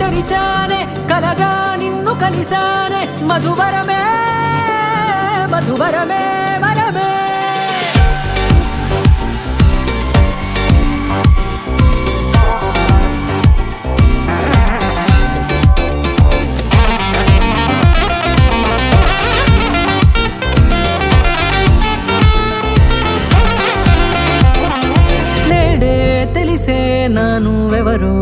తెరిచానే కలగా నిన్ను కలిసానే మధువరమే మధువరమే వరమే తెలిసే నానువెవరో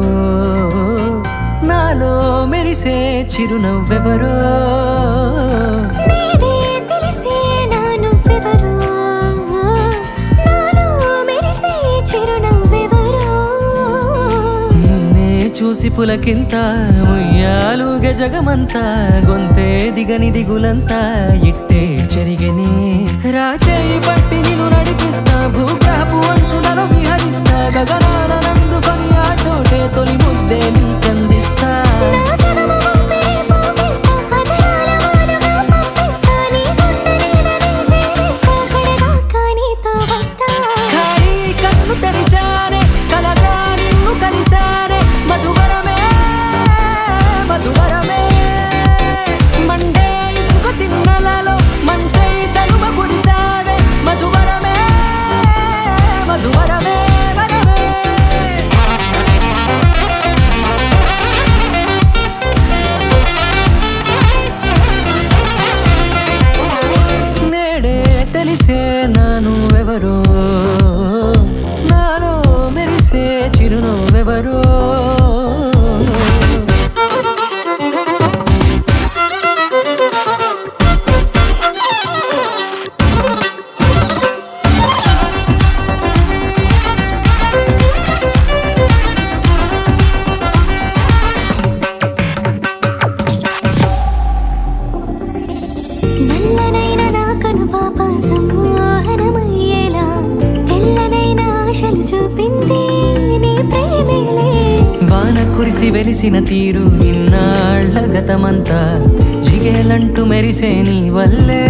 నాలో మెరిసే చిరునవ్వెవరో తెలిసే నానువెవరో నాలో మెరిసే చిరునవ్వెవరో నిన్నే చూసి పులకింత ఉయ్యాలుగే జగమంతా గొంతే దిగని దిగులంతా ఇట్టే చెరిగెనే రాచేయి పట్టి నిన్ను నడిపిస్తా భూగ్రహపు అంచులలో విహరిస్తా గగనానందుకొని ఆ చోటే తొలి ముద్దే నీకందిస్తా ఖాళీ కన్ను తెరిచానే కలగా నిన్ను కలిసానే మధువరమే మధువరమే మండే ఇసుక తిన్నలలో మంచై చలువ కురిసావే మధువరమే మధువరమే వరమే నేడే తెలిసే నానువెవరో నాలో మెరిసే చిరునవ్వెవరో నల్లనైన నా కనుపాప సమ్మోహనమయ్యేలా తెల్లనైన ఆశలు చూపింది నీ ప్రేమేలే వాన కురిసి వెలిసిన తీరు ఇన్నాళ్ల గతమంతా జిగేలంటూ మెరిసే నీ వల్లే